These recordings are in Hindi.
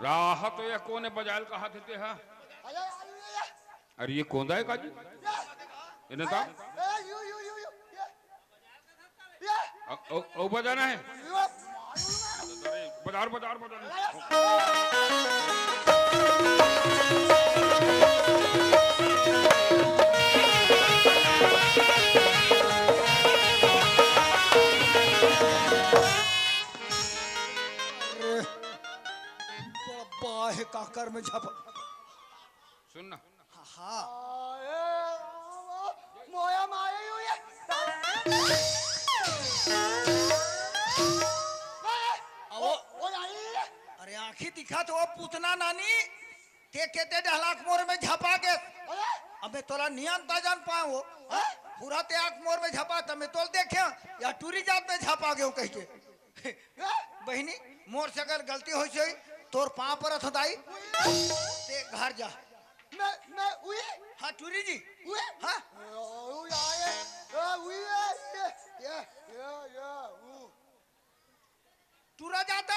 राह तो ये कोने बजायल कहा थे हा अरे ये कौन है काजी इन्हें था ओ बजाना है बाजार बाजार बाजार काकर में झप सुन ना हाँ मोया माये हुई है अरे आंखी दिखा तो वो पूतना नानी ते केते ढलाक मोर में झपा के अबे तोला नियम ता जान पाए वो पूरा ते आंख मोर में झपा त मैं तोल देखे या टूरी जात में झपा गयो कह के बहनी मोर से अगर गलती हो से तोर पांव पर हथदाई ते घर जा मैं हुई हाँ टूरी जी हुई हाँ हुई आए हुई है ये टूरा जाता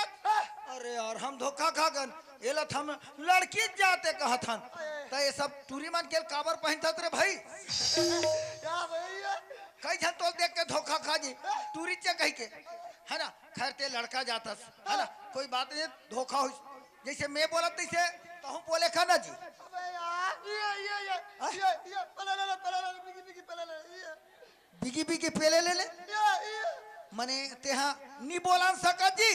अरे यार हम धोखा खा गन ये लत हम लड़की जाते कहा था तो ये सब टूरी मन के काबर पहनता रे भाई क्या भैया कई जन तो देख के धोखा खा जी टूरी चे कह के है ना खैर ते लड़का जाता है ना कोई बात नहीं धोखा हो जैसे मैं बोला तैसे तो हम बोले खा ना जी अबे यार ये बिगी बिगी पेले ले ले मने तेहा नी बोला सका जी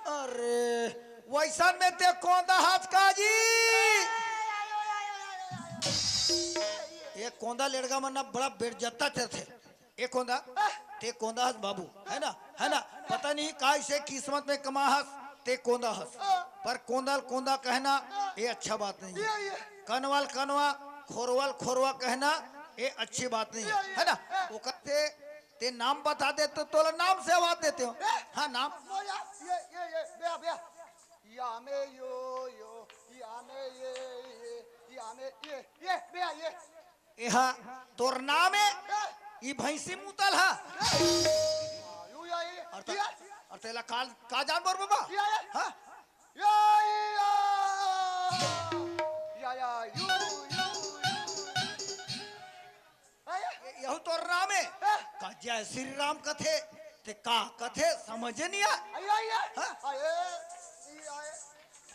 अरे वैसा में ते कौंदा हाथ का जी ये कौंदा लड़का मना बड़ा बेरजत्ता थे ये कौंदा ते कौंदा हस बाबू है ना पता नहीं कैसे किस्मत में कमा हस ते कौंदा हस पर कौंदाल कौंदा कहना ये अच्छा बात नहीं है कनवाल कनवा खोरवाल खोरवा कहना ये अच्छी बात नहीं है ना वो कहते ते नाम बता दे तो तोला नाम से आवाज देते हो हाँ नाम ये बे या में यो या में ये बे ये यहाँ तोर नाम है ये भैंसी मुतल है और तेला का जानवर बाबा हाँ यहू तोर नाम है का जय श्री राम कथे ते का कथे समझ नहीं आ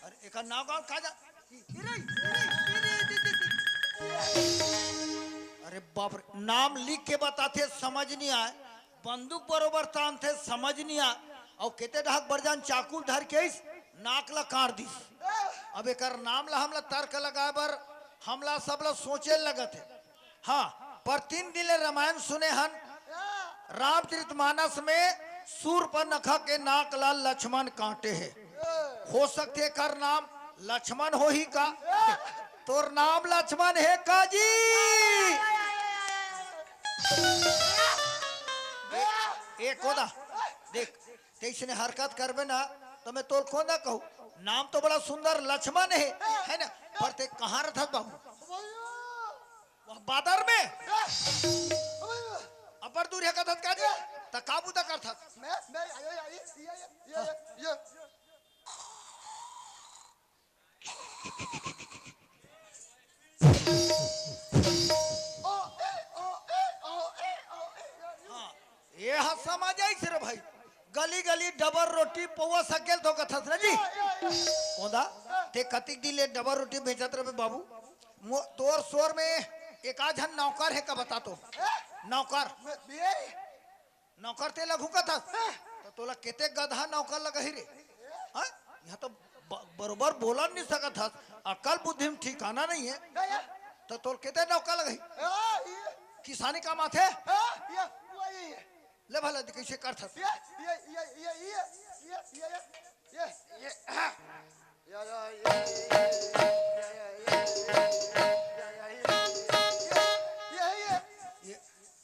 अरे एक नाम गाँव का जा अरे बाप रे नाम लिख के बताते समझ नहीं आए बंदूक बरोबर तान थे समझ नहीं आ और केते ढाक बरजान चाकू धर के नाक ला काट दी अब एक नाम ला हमला तर्क लगाए बर हमला सब ला सोचे लगत है हाँ पर 3 दिन रामायण सुने हन रामचरितमानस में सूर पर नखा के नाक ला लक्ष्मण कांटे है हो सकते कर नाम लक्ष्मण हो ही का तोर नाम लक्ष्मण है का जी एक कोदा देख तेईसने हरकत करबे ना तो मैं तोर कोदा कहूँ नाम तो बड़ा सुंदर लक्ष्मण है ना पर ते कहाँ रहता बाबू बादर में अपर दूर है कथत का जी त काबू ता करता मैं ये ये हाँ समझ आई सिर्फ भाई गली गली डबर रोटी पौवा सकेल तो कथस ना जी कोदा ते कतिक दिले डबर रोटी बेचत रहे बाबू तोर शोर में एक आधन नौकर है का बता तो नौकर नौकर ते लघु कथस तो तोला केते गधा नौकर लगही रे हां यहां तो बरोबर बोला नहीं सकत हस अकल बुद्धि में ठिकाना नहीं है तो तोर केते नौकर लगही किसानी का माथे ये वही है ले भला कैसे कर था ये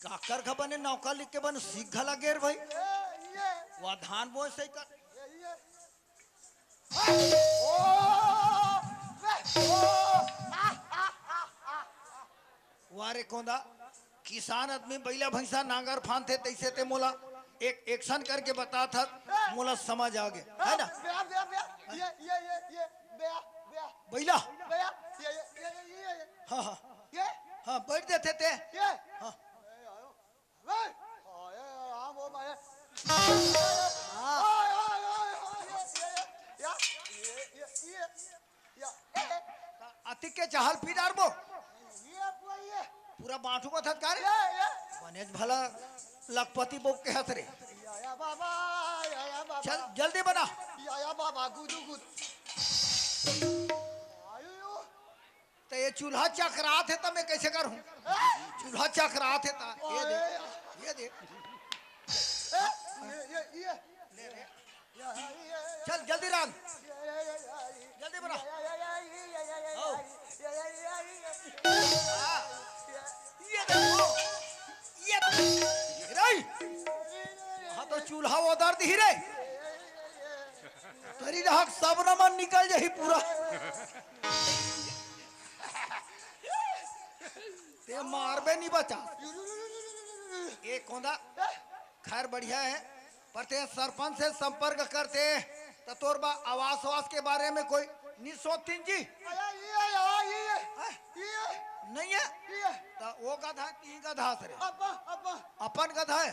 काकर का बने नौका लिख के बन सीख घला गेर भाई वह धान बोए सही कर वारे कोंदा किसान आदमी बैला भैंसा नांगर फानते तैसे ते मोला एक एक्शन करके बता था मोला समझ आ गया है ना बैला हाँ हाँ हाँ बैठ देते थे हाँ अतिक के चाहल पी डार बो पूरा बांटू को था कार बनेज भला लखपति बोक के हाथ रे चल जल्दी बना तो ये चूल्हा चकरा थे तो मैं कैसे करूं चूल्हा चकरा थे तो ये दे चल जल्दी रान जल्दी बना ये देखो ये रे हाँ तो चूल्हा उधर दी रे तरी हक सब नमन निकल जाही पूरा ते मारबे नहीं बचा एक कोंदा खैर बढ़िया है पर ते सरपंच से संपर्क करते तो तोर बा आवास के बारे में कोई नहीं सोचती जी नहीं है तो वो गधा तीन गधा सरे अपन गधा है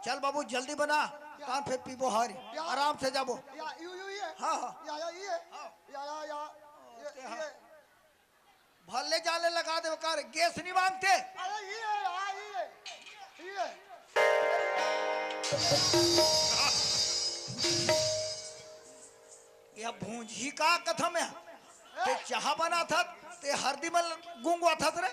चल बाबू जल्दी बना तान फिर पीबो हारी आराम से जाबो हाँ हाँ भले जाले लगा दे कर गैस नहीं मांगते यह भूंजी का कथम है ते चाह बना था ते हरदी में गुंगवा था रे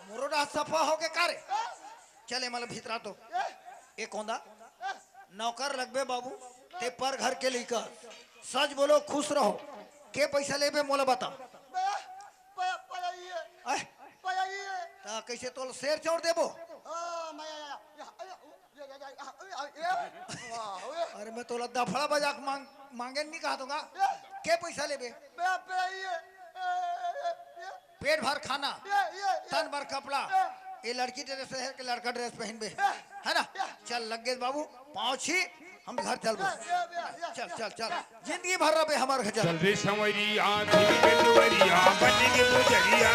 मोरोडा सफा हो के कारे चले मतलब भीतरा तो एक होंदा नौकर लगबे बाबू ते पर घर के लेकर सच बोलो खुश रहो के पैसा लेबे मोला बता कैसे तो शेर छोड़ देबो अरे मैं तो दफड़ा बजा मांगे नहीं कहा दूंगा के पैसा लेबे पेट भर खाना तन भर कपड़ा ये लड़की ड्रेस है कि लड़का ड्रेस पहन बे है ना चल लग गए बाबू पाँच ही हम घर चल चल चल चल जिंदगी भर रहे हमारे घर चल रे संवरिया दिल के दुवरिया बन के गुजरिया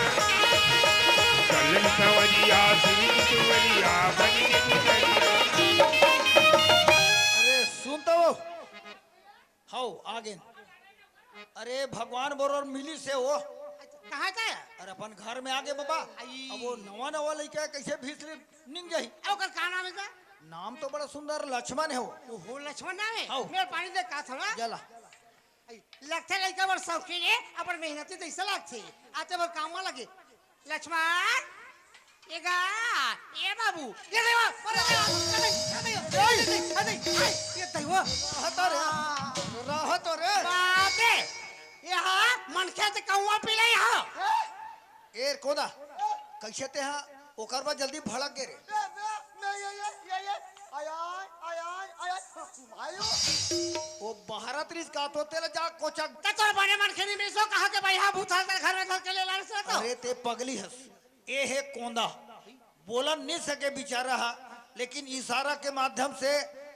चल रे संवरिया दिल के दुवरिया बन के गुजरिया अरे सुन तो हाउ आगे अरे भगवान बोर मिली से वो कहाँ जाए अरे अपन घर में आगे बाबा अब वो नवा नवा लड़का कैसे भीसले निंग जाही ओकर का नाम है नाम तो बड़ा सुंदर लक्ष्मण है वो वो लक्ष्मण नाम है हाँ। मेरे पानी दे का थोड़ा जला लगते लड़का बड़ शौकीन है अपन मेहनती तो ऐसा लगती आते बड़ काम लगे लक्ष्मण ये गा ये बाबू ये देवा ये देवा रह तो रे बाबे यहाँ मन खेत कौवा पी ले यहाँ एर कोदा कैसे ते हाँ ओकर बाद जल्दी भड़क गे रे वो भारत रिस का तो तेरा जा कोचक तोर बने मन खेनी में सो कहा के भाई यहाँ भूत हाल घर में घर के ले लाने से तो अरे ते पगली हस ए है कोंदा बोलन नहीं सके बेचारा हा लेकिन इशारा के माध्यम से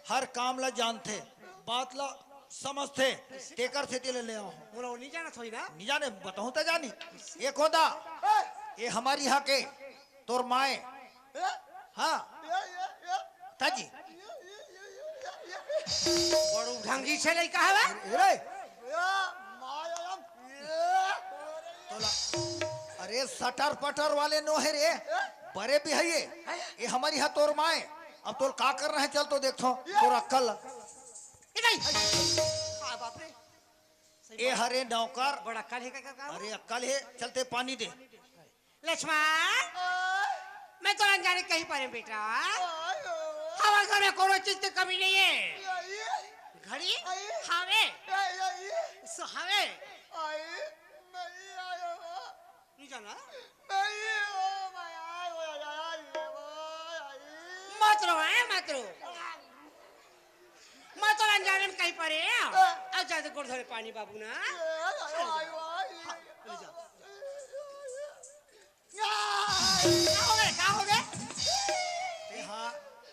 हर काम ला जानते बात ला समझते टेकर से ले ले आओ बोलो नहीं जाना थोड़ी ना नहीं जाने बताऊं तो जानी ये कोंदा ये हमारी यहाँ के तोर माए हाँ ताजी बड़ू ढंगी से नहीं कहा है रे तोला अरे सटर पटर वाले नो है रे बड़े भी है ये हमारी यहाँ तोर माए अब तोर का कर रहे हैं चल तो देखो तोर अक्कल बाप रे ए हरे नौकर बड़ा कल है का अरे अक्कल है चलते पानी दे लक्ष्मण आय मैं तो अनजाने कहीं पर हूँ बेटा। आय हमारे घर में कोई चीज की कमी नहीं है। ये घड़ी आई। हवे ये सुहावे आई नहीं आयो नहीं जाना नहीं ओ माय ओ यार ये आई मत रो है मत रो। मैं तो अनजाने में कहीं पर है। अब जाते गुड़ धोले पानी बाबू ना। ले जा। क्या हो गए क्या हो गए? ते हाँ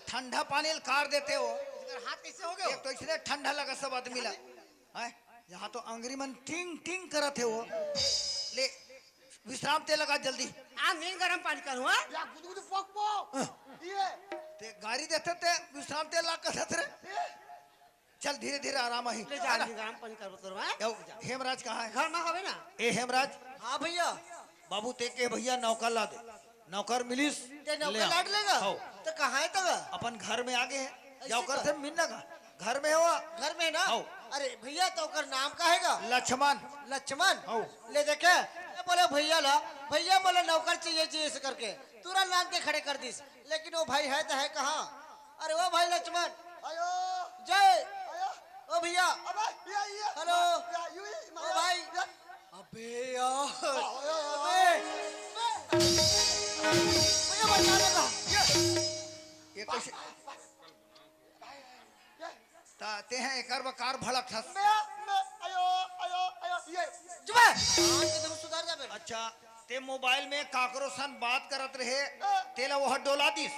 ठंडा पानी कार देते हो। इधर हाथ कैसे हो गए? एक तो इसलिए ठंडा लगा सब आदमी ला है। यहाँ तो अंग्रेजी मन टिंग टिंग करत है वो। ले विश्राम ते लगा जल्दी। आप नहीं गरम पानी करूँ हाँ? या गुदगुद पक पो ये ते गाड़ी देते ते विश्राम ते ला कर रे। चल धीरे धीरे आराम ही। ले जा नहीं गरम पानी करो तो हाँ? यो, हेमराज कहाँ है? घर में हवे ना? ए हेमराज हाँ भैया बाबू ते के भैया नौकर ला दे। नौकर मिलिस ते ले नौकर आओ। लाट लेगा हो, तो कहाँ है तब अपन घर में आगे है। ऐसे नौकर का? से मिलना का घर में हुआ घर में ना आओ। अरे भैया तो कर नाम का हैगा लक्ष्मण। लक्ष्मण आओ। ले देखे ये बोले भैया ला भैया बोले नौकर चाहिए जी ऐसे करके तुरंत नाम के खड़े कर दिस लेकिन वो भाई है तो है कहाँ अरे वो भाई लक्ष्मण आयो जय ओ भैया हेलो ओ भाई अबे यार भैया बचा लेगा ये कैसे ताते हैं एक कार भड़क ठस। चुप है तुम सुधार जा बेटा अच्छा ते मोबाइल में काकरो सन बात करत रहे तेला वो डोला दिस।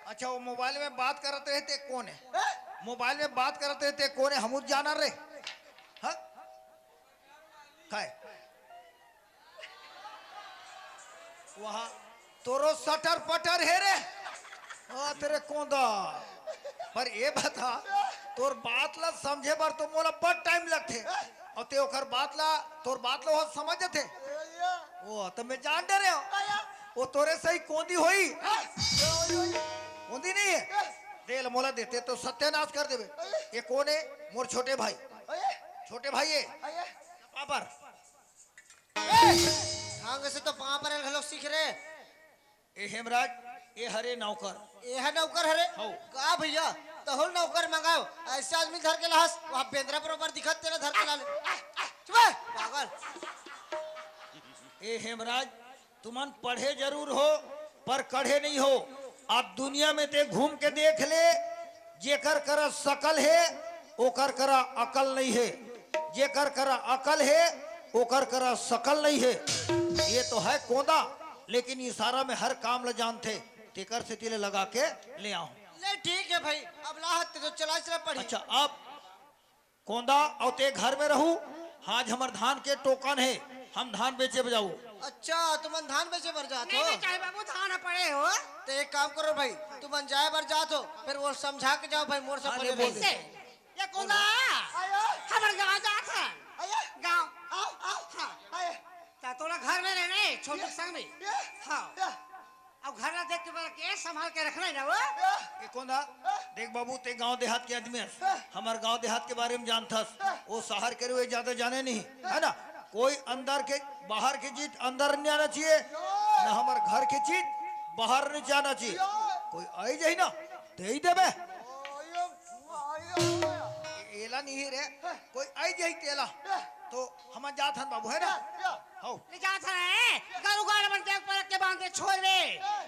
अच्छा वो मोबाइल में बात करत रहे ते कौन है? मोबाइल में बात करत रहे ते कौन है? हम जाना रे हाँ काय वहाँ तोरो सटर पटर है रे। हाँ तेरे कौंदा पर ये बता तोर बात ला समझे बार तो मोला बड़ टाइम लगते और ते ओकर बात ला तोर बात ला वो समझते वो तो मैं जान डरे हो वो तोरे सही कोंदी होई कोंदी नहीं है तेल मोला देते तो सत्यानाश कर देवे। ये कौन है? मोर छोटे भाई है पापर ढंग से तो पाँव पर लोग सीख रहे ए हेमराज ये हरे नौकर ये है नौकर हरे हो। का भैया तो हो नौकर मंगाओ ऐसे आदमी धर के लास वहाँ बेंद्रा पर ऊपर दिखत तेरा धर के ला ले चुप है, पागल ए हेमराज तुमन पढ़े जरूर हो पर कढ़े नहीं हो। आप दुनिया में ते घूम के देख ले जेकर करा सकल है ओकर करा अकल नहीं है। जेकर करा अकल है ओकर करा सकल नहीं है। ये तो है कोंदा लेकिन इशारा में हर काम ल जानते तेकर से तिले लगा के ले आओ। ले ठीक है भाई अब लाहत तो चला पड़ी अच्छा अब कोंदा और ते घर में रहू। आज हमार धान के टोकन है हम धान बेचे बजाऊ। अच्छा तुम धान बेचे बर जात नहीं हो नहीं चाहे बाबू थाना पड़े हो। तो एक काम करो भाई तुम जाए बर जात हो फिर वो समझा के जाओ भाई मोर से हाँ, पहले ले बोल रह दे। ये कौन हमारे गाँव जात है गाँव हाँ ता तोरा घर में रहने छोटे संग में हाँ अब घर ना देख के बोला के संभाल के रखना है ना वो। ये कोंदा देख बाबू ते गांव देहात के आदमी हस हमार गांव देहात के बारे में जानथस। वो शहर के रुए ज्यादा जाने नहीं है ना। कोई अंदर के बाहर की चीज अंदर नहीं आना चाहिए ना हमार घर की चीज बाहर नहीं जाना चाहिए। कोई आई जाए ना दे ही देबे एला नहीं रे कोई आई जाए तेला तो हम जात हन बाबू है ना। हो ले जात है घर उगाड़ बन देख पर के बांध के छोड़ दे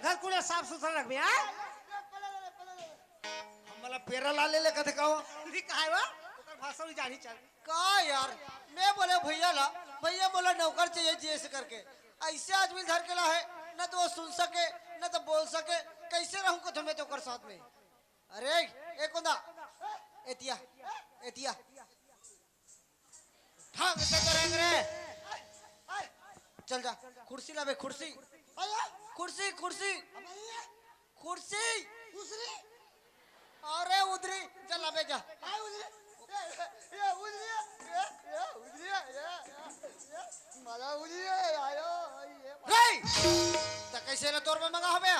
घर कुले साफ सुथरा रख बे हां। हमला पेरा ला ले कथे कहो दी काहे वो ओकर भाषा नहीं जानी चल। का यार मैं बोले भैया ला भैया बोला नौकर चाहिए जी ऐसे करके ऐसे आदमी धर के ला है न तो वो सुन सके न तो बोल सके कैसे रहूं को तुम्हें तो कर साथ में। अरे एक कोंदा एतिया एतिया ढंग से करेंगे रे चल जा कुर्सी ला बे कुर्सी कुर्सी कुर्सी कुर्सी अरे उधरी चल अबे जा तो कैसे ना तोर में मंगा हबे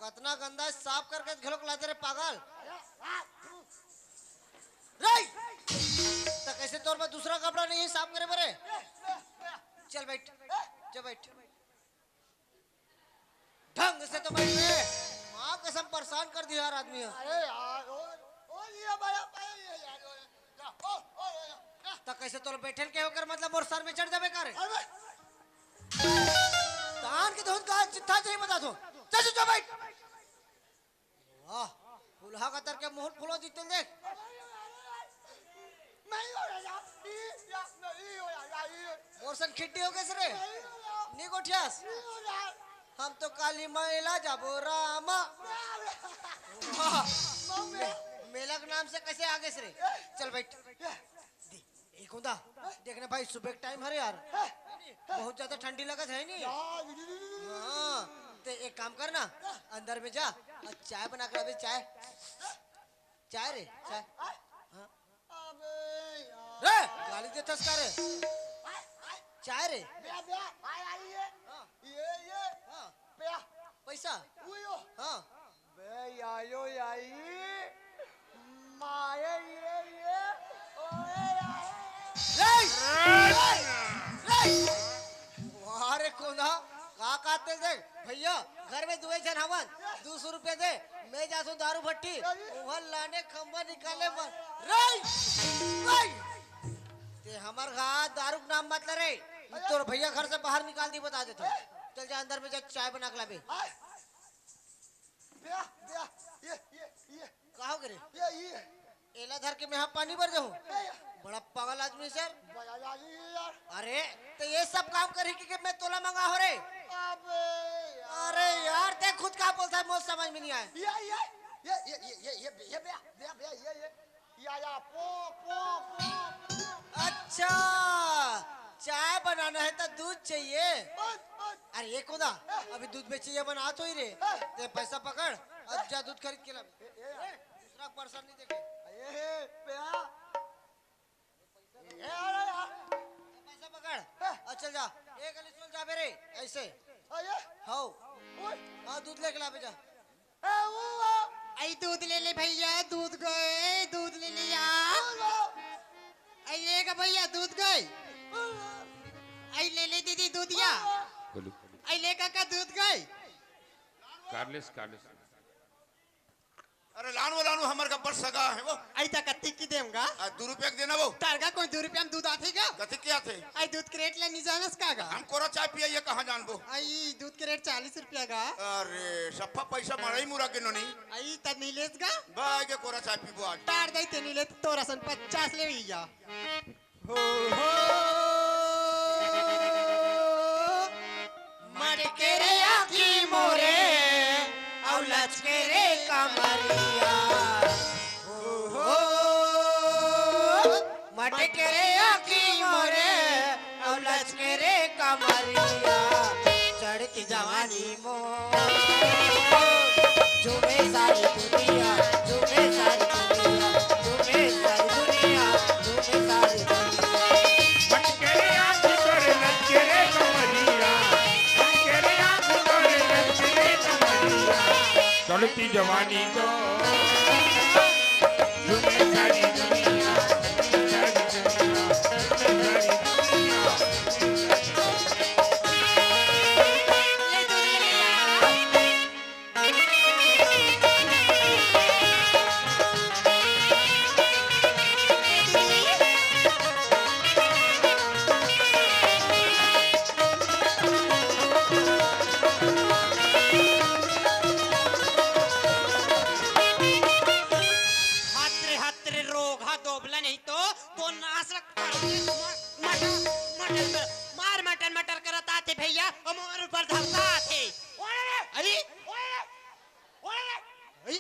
कतना गंदा है, साफ करके घलोक लाते रे पागल रे तो कैसे तोर में दूसरा कपड़ा नहीं है साफ करे बरे चल बैठ जा बैठ ढंग से तो बैठ रहे। माँ कसम परेशान कर दिया यार आदमी। अरे यार ओ ये बड़ा ये यार ओ तो कैसे तो बैठल के होकर मतलब मोर सर में चढ़ जाबे करे। अरे तान के धुन का चिट्ठा चाहिए बता दो। चल चल बैठ। वाह फुलहा का तर के मुंह फुलो जीतल देख। नहीं हो रहा यार नहीं हो यार मोर सन खिड्डी हो गए रे। नी गोठियास हम तो काली महिला जाबो रामा। मेला के नाम से कैसे आगे से रे। चल बैठ। एक होता देखने भाई सुबह के टाइम हरे यार बहुत ज्यादा ठंडी लगत है नहीं। हाँ तो एक काम करना अंदर में जा और चाय बना कर अभी चाय चाय रे चाय। हाँ रे गाली देता रे चाय रे। हाँ पैसा हाँ आयो याई माये ये ओए अरे कोना का काते देख भैया घर में दुए जन हवन 200 रुपए दे मैं जासू दारू भट्टी वहां लाने खंबा निकाले मन रे ते हमर गा दारू के नाम मत ले रे। तोर भैया घर से बाहर निकाल दी बता देता। चल जा अंदर में जा चाय बना के लाबे। ये कहो करे ये एला धर के मैं यहाँ पानी भर जाऊं। बड़ा पागल आदमी सर। यार अरे तो ये सब काम करे कि मैं तोला मंगा हो रे। अबे अरे यार ते खुद का बोलता है मुझे समझ में नहीं आया। या पो अच्छा चाय बनाना है तो दूध चाहिए। अरे ये खुदा अभी दूध बेचिए बना तो ही रे। ते पैसा पकड़ और जा दूध खरीद के ला। दूसरा पर्सन नहीं देखे पैसा पकड़ और चल जा। एक गली चल जा बेरे ऐसे हाँ हाँ दूध लेके ला बेजा। आई दूध ले ले भैया दूध गए दूध ले लिया। आई लेगा भैया दूध गए। आई ले ले दीदी दूधिया। बोलो आई ले काका दूध गए। कारलेस कारलेस अरे लानू हमर गब्बर सगा है वो। आई तक कत्ती की देऊंगा 2 रुपया के देना वो। तारगा कोई 2 रुपया में दूध आथे का। कथी क्या थे आई दूध के रेट ले नहीं जानस कागा। हम कोरा चाय पिया ये कहाँ जानबो। आई दूध के रेट 40 रुपया का। अरे सफा पैसा मराई मुरा के नो नहीं आई तब नहीं लेस का। बाय के कोरा चाय पीबो आज। तार दई ते नहीं ले तोरा सन 50 ले भैया। हो मटके रे आखी मोरे औ लचके रे कमरिया। हो मटके रे आखी मोरे औ लचके रे कमरिया। चढ़ती जवानी मो झूमे सारी दुनिया झूमे सारी दुनिया झूमे सारी दुनिया झूमे सारी दुनिया। मटकेरे आँख तोरे लचकेरे कमरिया मटकेरे आँख तोरे लचकेरे कमरिया चढ़ती जवानी को झूमे सारी दुनिया झूमे सारी हात्रे रोग हा दोबला नहीं तो नास मार मटर मटर करत आते भैया हमारे ऊपर धरता आते। अरे अरे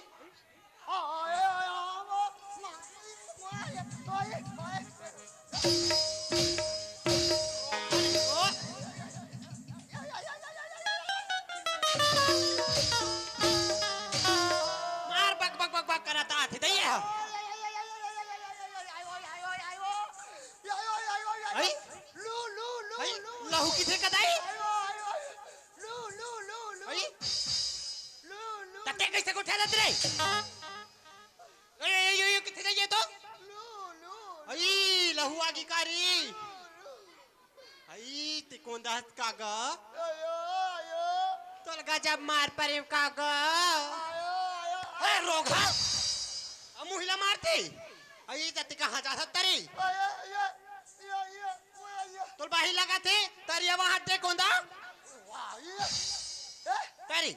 मार बक बक बक बक करत आते दैया। अरे अरे लहू किथे कदाई। अरे तते कैसे को ठेलत रे। अरे यो किथे जाइए तो। अरे लहू आगी कारी। अरे ते कोंदा कागा तोल गजब मार परे काका ए रोगा मुहिला मारती आई जाती कहां जा तरी तोल बाही लगा थे तरी वहां दे कोंदा तरी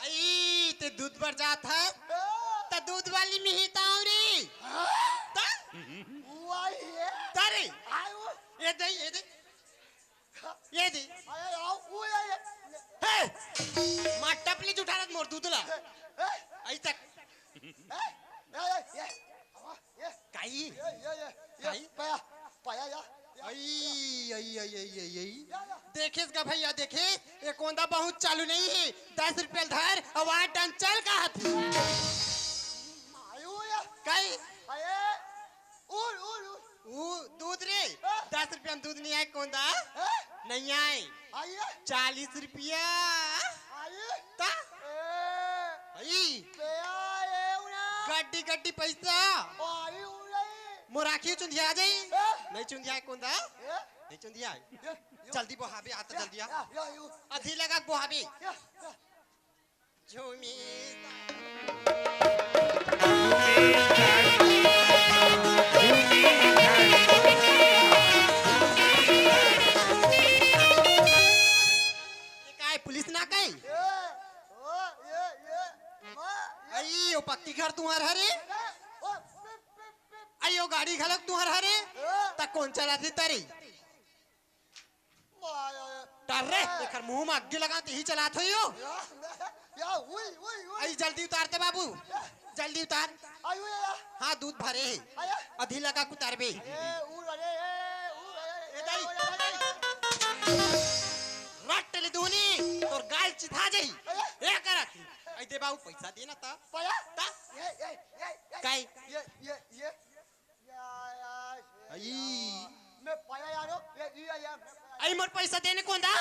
आई ते दूध पर जात है त दूध वाली मिही तावरी तरी ये दे हे मार टपली जुठारत मोर दूधला आई तक काई देखेस का भैया देखे ये कोंदा बहुत चालू नहीं है 10 रुपये धर और डन चल का हाथ कई दूध रे 10 रुपया दूध नहीं आए कोंदा नहीं आए 40 रुपया गड्डी गड्डी पैसा मोराखी चुंदिया आ जाई नहीं चुंदिया कोंदा नहीं चुंदिया जल्दी बोहाबे आता जल्दी आ अधी लगा बोहाबे झूमी काय पुलिस ना काय आई ओ पक्की घर तुम्हार हरे आई ओ गाड़ी घलक तुम्हार हरे ता कौन चलाती तारी डर रे देखर मुंह में अग्गी लगाते ही चलात हो यो आई जल्दी उतारते बाबू जल्दी उतार हाँ दूध भरे है अधी लगा उतार बे रट ले दूनी तोर गाल चिथा जाई ए कर आई दे बाबू पैसा देना ता काय आई मोर पैसा देने कौन दा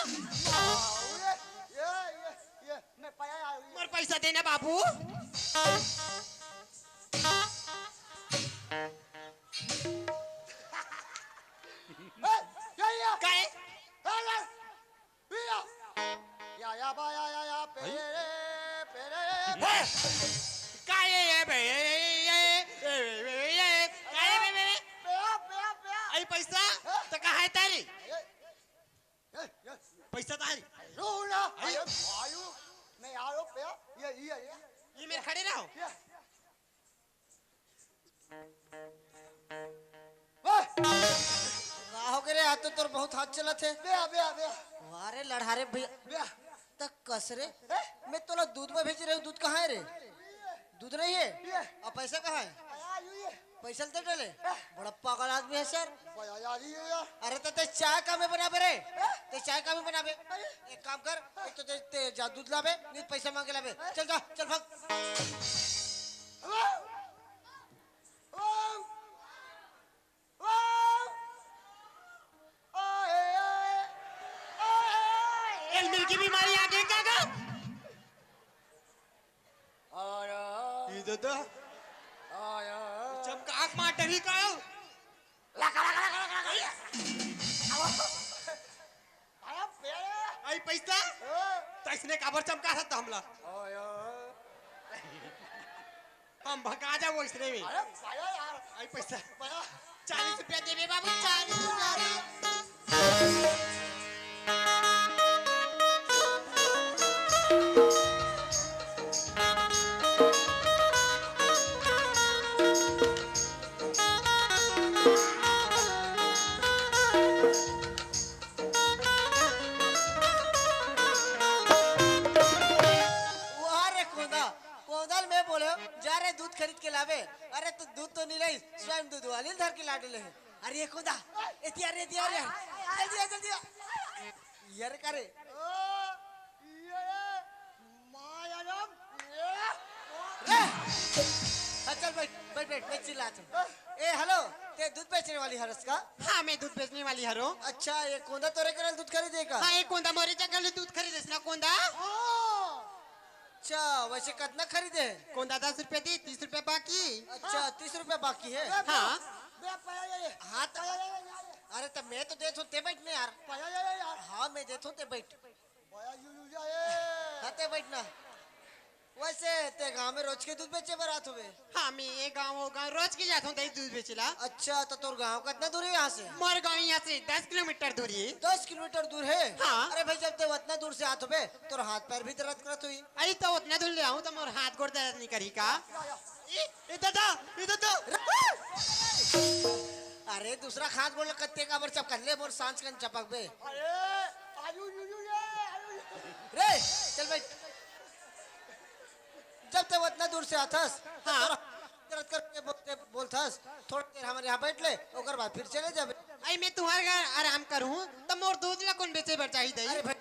मोर पैसा देने बाबू काय काय ये बे आई पैसा तो कहा है तारी पैसा तारी ये मेरे खड़े रहो हो गए हाथ तो तोर बहुत हाथ चला थे अरे लड़ारे भैया तक कसरे मैं तोला दूध में भेज रही हूँ दूध कहाँ है रे दूध नहीं है और पैसा कहाँ है पैसा दे डले बड़ा पागल आदमी है सर अरे तो ते चाय का में बना रे ते चाय का में बना एक काम कर एक तो ते जा दूध लावे नहीं पैसा मांगे लावे चल जा चल भाग एलमिल की बीमारी आ गई काका दादा चमका आँख मार डरी का आई पैसा तो इसने काबर चमका था हमला हम भगा जा वो इसने में आई पैसा 40 रुपया देवे बाबू 40 रुपया खरीद के लावे अरे तो दूध तो नहीं लाई स्वयं दूध वाली धर के लाडे ले अरे ये खुदा एतियार जल्दी आ जल्दी आ यार करे चल बैठ बैठ बैठ मैं चिल्लाता हूं ए हेलो ते दूध बेचने वाली हरस का हाँ मैं दूध बेचने वाली हरो अच्छा ये कोंदा तोरे करल दूध खरीदेगा हाँ ये कोंदा मोरे जगह दूध खरीदेस ना कोंदा अच्छा वैसे कितना खरीदे कोंदा 10 रुपए दी 30 रुपए बाकी अच्छा 30 रुपए बाकी है हाँ हाथ अरे तब मैं तो देता हूँ ते बैठ ने यार। पाया यार हाँ मैं देता हूँ ते बैठ। पाया यू जाए हाँ ते बैठ ना। वैसे ते गांव में रोज के दूध बेचे बारात हुए। हाँ मैं ये गाँव रोज की जाता हूँ दही दूध बेचला। अच्छा तो तोर गांव कितना दूर है यहाँ से? मोर गाँव यहाँ से 10 किलोमीटर दूरी है। 10 किलोमीटर दूर है। हाँ। अरे भाई जब ते उतना दूर से आत हुए तोर हाथ पैर भी दर्द करत हुई। अरे तो उतना दूर ले आऊँ तो मोर हाथ गोड़ दर्द नहीं करी का? इधर तो अरे दूसरा खास बोल कत्ते का बर चपक ले मोर सांस कन चपक बे। अरे आयु यू रे चल भाई जब ते उतना दूर से आथस हाँ। दर्द करके बोलथस थोड़ा देर हमारे यहाँ बैठ ले ओकर बाद फिर चले जाबे। आई मैं तुम्हारे घर आराम करूँ तो मोर दूध ला कौन बेचे बर चाहिए दही? अरे भाई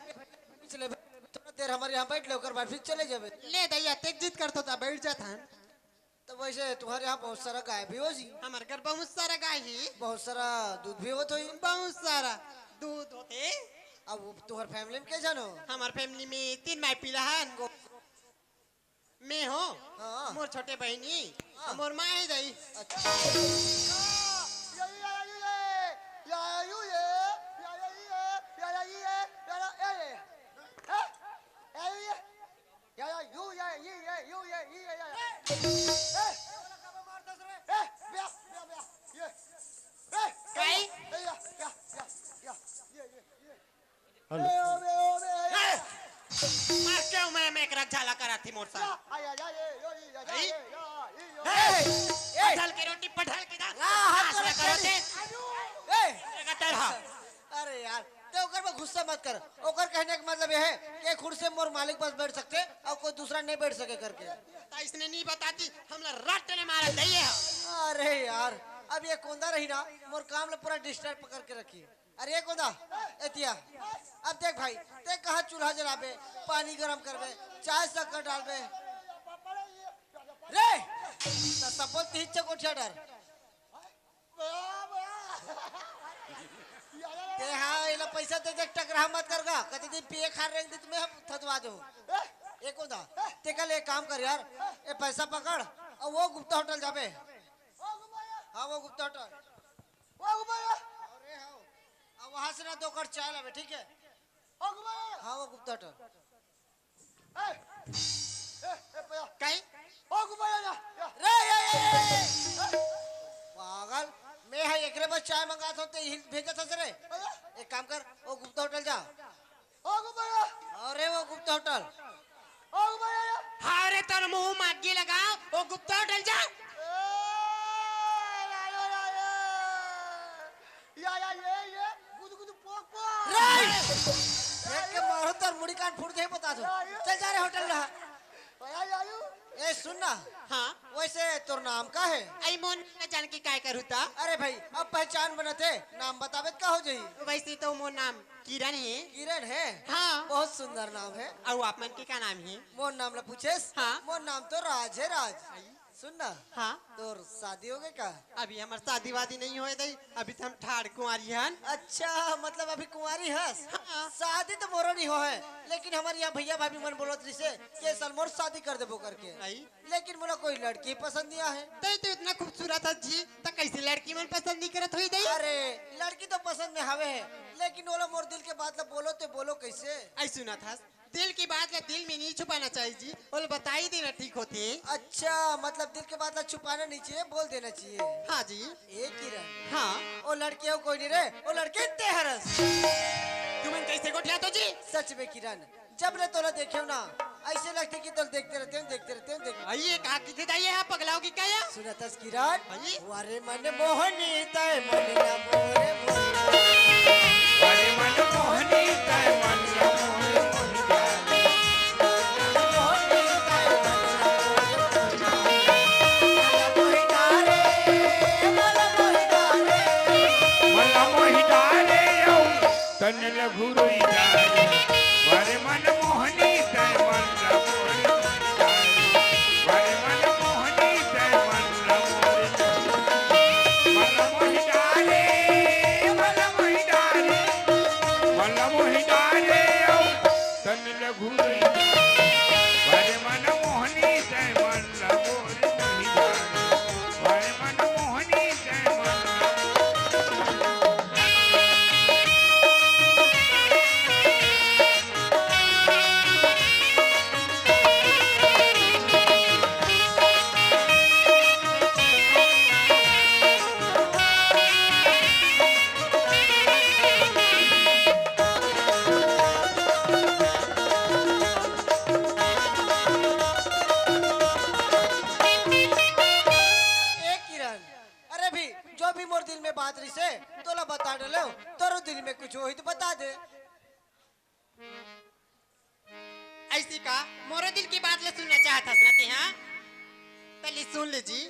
पिछले थोड़ा देर हमारे यहाँ बैठ ले ओकर बाद फिर चले जाबे। ले दही अतेक जिद करतो ता बैठ जात हन। तो वैसे तुम्हारे यहाँ बहुत सारा गाय भी हो जी? हमारे घर बहुत सारा गाय है। बहुत सारा दूध भी होत होई? बहुत सारा दूध होते। अब तुम्हार फैमिली में क्या जानो? हमारे फैमिली में 3 माई पीला है। मैं हो हाँ। मोर छोटे बहनी हाँ। और मोर माँ है दही। मार क्यों मैं एक झाला करा थी मोर साथ। पठाल की रोटी पठाल की दाल हाथ हाथ लगा करो दे। थे गटर हा। अरे यार ते ओकर में गुस्सा मत कर। ओकर कहने का मतलब यह है कि कुर्सी में मोर मालिक बस बैठ सकते और कोई दूसरा नहीं बैठ सके करके। तो इसने नहीं बताती हमला रट ने मारा दही है। अरे यार अब ये कोंदा रही ना मोर काम ले पूरा डिस्टर्ब पकड़ के रखी। अरे ये कोंदा एतिया अब देख भाई ते कहाँ चूल्हा जलाबे पानी गरम करबे चाय शक्कर डालबे रे तो सपोज तीच कोठिया डर ते हाँ इला पैसा दे दे टकरा मत करगा कति दिन पिए खा रहे दिन तुम्हें थतवा दो। एक होता ते कल एक काम कर यार ये पैसा पकड़ और वो गुप्ता होटल जाबे। हाँ वो गुप्ता होटल अरे हाँ अब वहाँ से ना 2 कप चाय लावे ठीक है। हाँ वो गुप्ता होटल कहीं रे पागल मैं है एकरे बस चाय मंगा तो भेजा था रे। एक काम कर वो गुप्ता होटल जा। अरे वो गुप्ता होटल हाँ रे तर मुंह मागी लगाओ वो गुप्ता होटल जा। देख के मारो तर मुड़ी काट फूट दे बता दो। चल जा रे होटल रहा। ए सुन ना हाँ वैसे तोर नाम का है? आई मोन न जान की काय करूता। अरे भाई अब पहचान बनते नाम बतावे का हो जाई। वैसे तो मोर नाम किरण है। किरण है? हाँ बहुत सुंदर नाम है। और आप मन की क्या नाम है? मोर नाम ला पूछेस? हाँ। मोर नाम तो राज है राज। सुन ना हाँ तोर शादी हो गई का? अभी हमार शादी वादी नहीं हुए दई अभी तो हम ठाड़ कुंवारी हन। अच्छा मतलब अभी कुंवारी हस? हाँ। शादी तो मोरो नहीं हो है लेकिन हमारे यहाँ भैया भाभी मन बोलत रही से कि साल मोर शादी कर देबो करके। आई लेकिन मोला कोई लड़की पसंद नहीं है। तो इतना खूबसूरत है जी तो कैसे लड़की मन पसंद नहीं करत हुई दई? अरे लड़की तो पसंद में हवे है लेकिन ओला मोर दिल के बात ला बोलो तो बोलो कैसे? आई सुना था दिल की बात ला दिल में नहीं छुपाना चाहिए जी और बता ही देना ठीक होते। अच्छा मतलब दिल के बात ला छुपाना नहीं चाहिए बोल देना चाहिए। हाँ जी ए किरण हाँ ओ लड़की हो कोई नहीं रे ओ लड़के ते हरस। तुमन कैसे गोठिया तो जी? सच में किरण जब ले तोला देखे हो ना ऐसे लगते कि तो देखते रहते हैं देखते। आइए कहा की थी दाई है पगलाओ की क्या? सुना तस किरण हाँ। वारे मन मोहनी तय मनिया मोरे वारे मन मोहनी तय मनिया मोरे मला मोहि डारे यौ तन लघुरुई डारे वारे मन मोहनी तय मनिया मोरे वारे मन मोहनी तय मनिया मोरे मला मोहि डारे यौ तन लघुरुई वारे मन मोहनी तय मनिया मोरे वारे मन मोहनी तय मनिया डले तोरो दिल में कुछ हो ही तो बता दे। ऐसी का मोरे दिल की बात ले सुनना चाहता ना ते हाँ पहले सुन ले जी।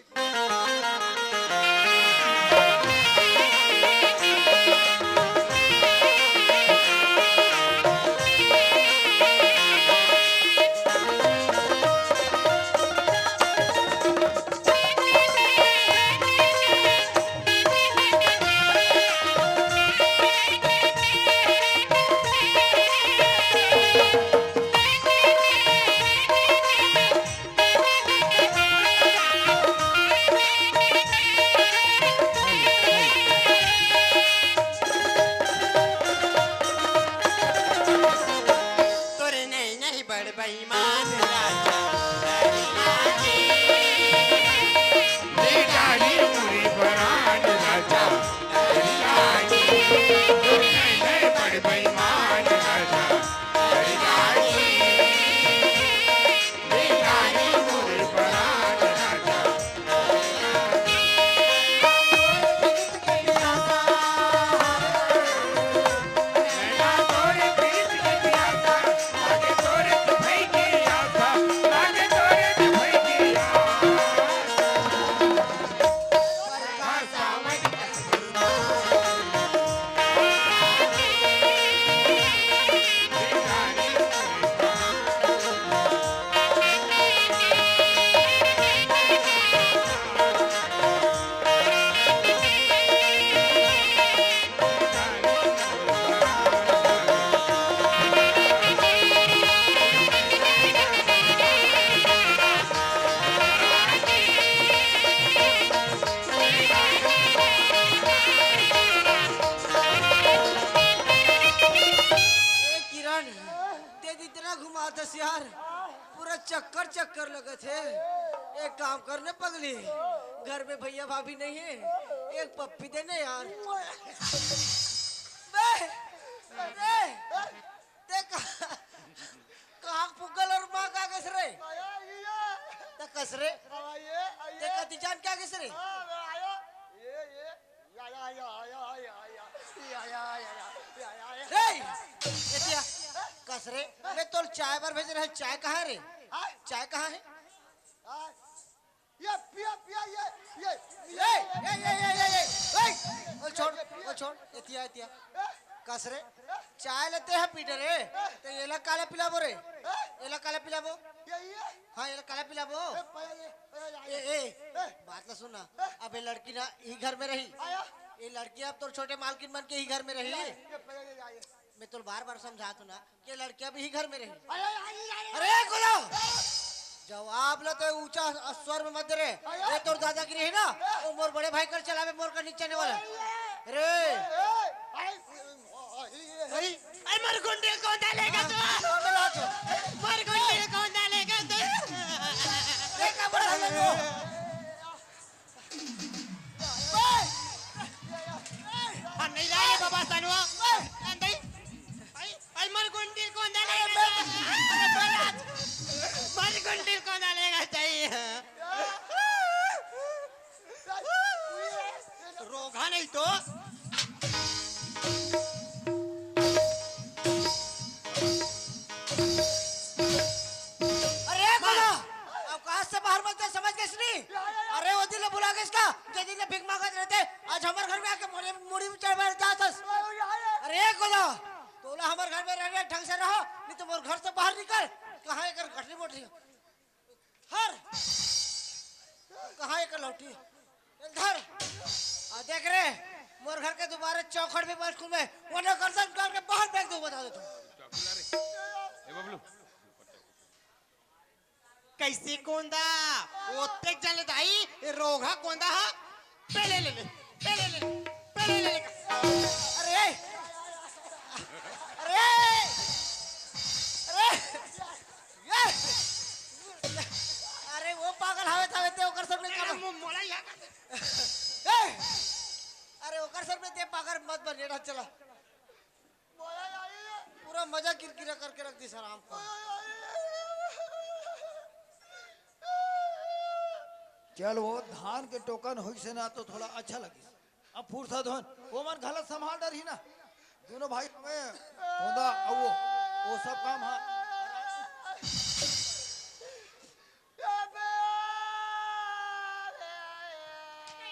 तोरे नहीं नहीं बड़ बेईमान राजा बेगारी मुरी बरान राजा बेगारी नहीं बड़ बेईमान राजा बेगारी बेगारी मुरी बरान राजा नैना तोरे प्रीत की प्यासा आगे तोरे भाई की आशा आगे तोरे भाई की ए किरण ते इतना घुमाता यार पूरा चक्कर चक्कर लगे थे। एक काम करने पगली घर में भैया भाभी नहीं है एक पप्पी देने यार। कहाँ पुगल और माँ का कसरे ते कसरे ते कति जान क्या कसरे रे एतिया कसरे मैं तो चाय पर भेज रहा चाय कहाँ है रे चाय कहाँ है ये पिया पिया ओ छोड़ एतिया एतिया कसरे चाय लेते हैं पीटर रे तो ये ला काला पिलाबो रे ये ला काला पिलाबो हाँ ये ला काला पिलाबो ए बात ना सुनना अब ये लड़की ना ही घर में रही ये लड़की अब तो छोटे मालकिन बन के ही घर में रही मैं तो बार बार समझा तू ना कि लड़की अब ही घर में रही। अरे बोलो जवाब लो तो ऊंचा स्वर में मत दे रे ये तो दादागिरी है ना वो मोर बड़े भाई कर चला मोर का नीचे आने वाला रे अरे मर गुंडे कौन डालेगा तू मर गुंडे कौन डालेगा तू देखा बड़ा लगो नहीं डाले बाबा सनवा नहीं आई मर गुंडे कौन डालेगा मर गुंडे कौन डालेगा चाहिए रोगा नहीं तो अरे बोलो अवकाश से बाहर मत जा समझ गए नहीं। अरे वो दिल बुला के इसका जो दिन भीख मांगते रहते आज हमारे घर में आके मुड़ी में चढ़ बैठ जाता। अरे बोलो तोला हमारे घर में रहने ढंग से रहो नहीं तो मोर घर से बाहर निकल कहाँ एक घटनी मोटी हर कहाँ एक लौटी इधर देख रे मोर घर के दोबारा चौखट में बैठ में वो गर्दन करके बाहर फेंक दूं बता दो तुम बबलू कैसे कोंदा ओतेक जाने दाई रोगा कोंदा हा पहले ले अरे अरे अरे ये अरे वो पागल हवे था ते ओकर सब ने काम मोला या अरे ओकर सब ने ते पागल मत बन रेड़ा चला पूरा मजा किरकिरा करके रख दी सर हमको। चल वो धान के टोकन हुई से ना तो थोड़ा अच्छा लगी। अब फुर्सत हो वो मन गलत संभाल डर ही ना दोनों भाई हमें होदा अब वो सब काम हाँ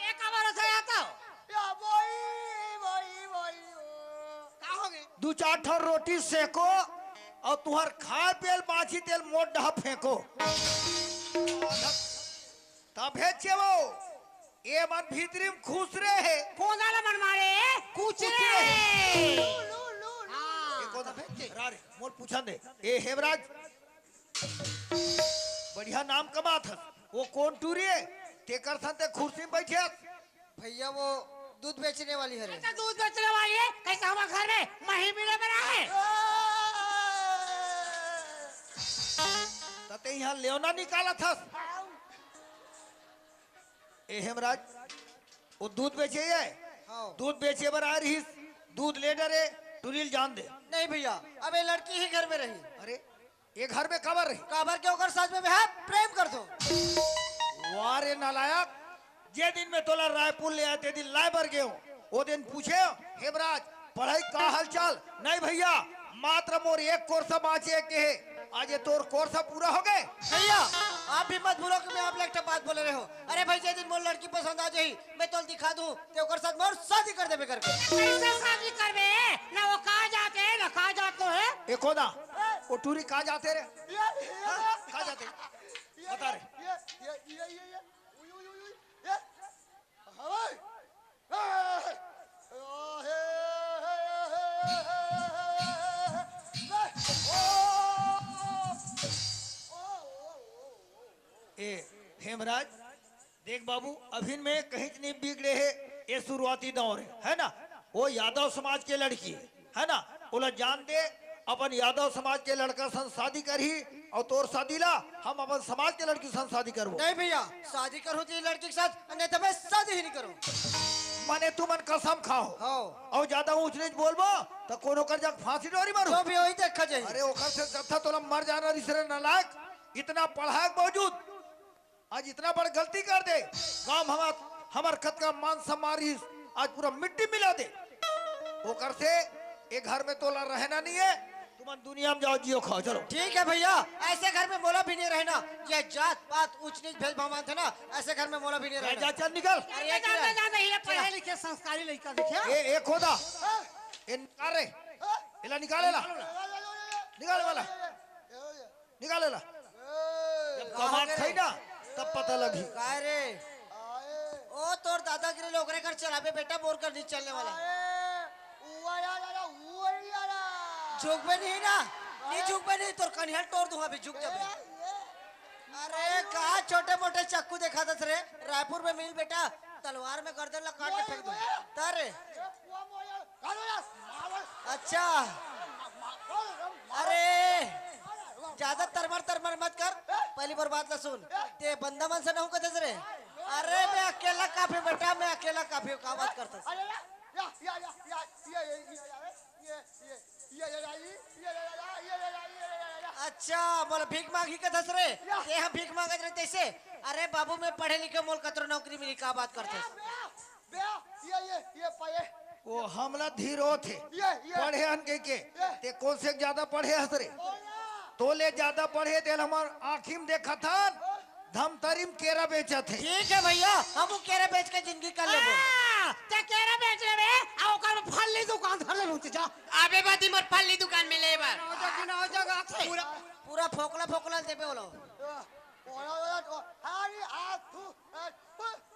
ये कबर से आता हो का हो गए दो चार ठो रोटी सेको और तुहर खाए पेल बाछी तेल मोट डहा फेंको तब भेजे वो ये मन भीतरी में खुश रहे कोदाला मन मारे कुछ रे एको दफे रारे मोर पूछा दे ए हेमराज बढ़िया नाम कमा था वो कौन टूरी है तेकर संते कुर्सी में बैठे भैया वो दूध बेचने वाली है रे। अच्छा दूध बेचने वाली है कैसे हमारे घर में महीने बना है तते यहाँ लेवना निकाला था ए हेमराज वो दूध बेचे है हाँ। दूध बेचे बर आ रही दूध ले डरे टुरील जान दे नहीं भैया अब ये लड़की ही घर में रही। अरे ये घर में कबर रही काबर के होकर साथ में है प्रेम कर दो। वारे नालायक जे दिन में तोला रायपुर ले आते दिन लाए बर गए वो दिन पूछे हेमराज पढ़ाई का हालचाल नहीं भैया मात्र मोर एक कोर्स बाँचे के है आज ये तोर कोर्स पूरा हो गए भैया आप भी मत भूलो कि मैं आप लगता बात बोले रहे हो। अरे भाई जे दिन मोर लड़की पसंद आ जाही मैं तो दिखा दूं ते ओकर साथ मोर शादी कर देबे करके। कैसे शादी करबे ना वो कहा जाते ना कहा जाते है एक होदा वो टूरी कहाँ जाते रे कहाँ जाते बता रे ए हेमराज देख बाबू अभी में कहीं नहीं बिगड़े है ये शुरुआती दौर है ना वो यादव समाज के लड़की है ना बोला जान दे अपन यादव समाज के लड़का सन शादी करी और तोर शादी ला हम अपन समाज के लड़की सन शादी करबो नहीं भैया शादी करूं तो ये लड़की के साथ नहीं तो मैं शादी ही नहीं करूं। माने तू मन कसम खाओ हाँ। और ज्यादा ऊंच नीच बोलबो तो कोनो कर जा फांसी डोरी मारो तो भी वही देखा जाए। अरे ओकर से जत्था तोला मर जाना रिसरे नालायक इतना पढ़ाए के बावजूद आज इतना बड़ गलती कर दे गांव हमार खत का मान सम्मान आज पूरा मिट्टी मिला दे ओकर से एक घर में तोला रहना नहीं है तुम दुनिया में जाओ जियो खाओ चलो ठीक है भैया ऐसे घर में मोला भी नहीं रहना। ये जात पात ऊंच नीच भेदभाव मानते ना ऐसे घर में मोला भी नहीं रहना। जा चल निकल अरे जाते जाते ये पढ़े लिखे संस्कारी लड़का देखे ए खोदा ए निकाल रे इला निकालेला निकाले वाला निकालेला जब कमात खाई ना तब पता लगी काय रे ओ तोर दादागिरी लोगरे कर चलाबे बेटा बोर कर नहीं चलने वाला झुक भी नहीं ना नहीं झुक भी नहीं तोर कन्हैया तोड़ दूंगा अभी झुक जा। अरे कहा छोटे मोटे चाकू देखा था रे रायपुर में मिल बेटा तलवार में गर्दन ला काट के फेंक दूं तारे। अच्छा अरे ज्यादा तरमर मत कर पहली बार बात ला सुन ते बंदा मन से ना हूं कथे रे। अरे मैं अकेला काफी बेटा मैं अकेला काफी का बात करता। अच्छा बोल भीख मांगी के दस रे ते हम भीख मांगत रहे तैसे। अरे बाबू मैं पढ़े लिखे मोल कतरो नौकरी मिली का बात करते। वो हमला धीरो थे पढ़े हन के ते कौन से ज्यादा पढ़े हस रे तोले ज्यादा पढ़े तेल हमार आँखिम देखा था धमतरीम केरा बेचा थे। ठीक है भैया हम केरा बेच के जिंदगी कर लेबो। ते केरा बेच ले बे आ ओकर फल्ली दुकान धर ले लूट जा आबे बादी मर फल्ली दुकान में लेबर हो जगह थे पूरा फोकला देबे बोलो।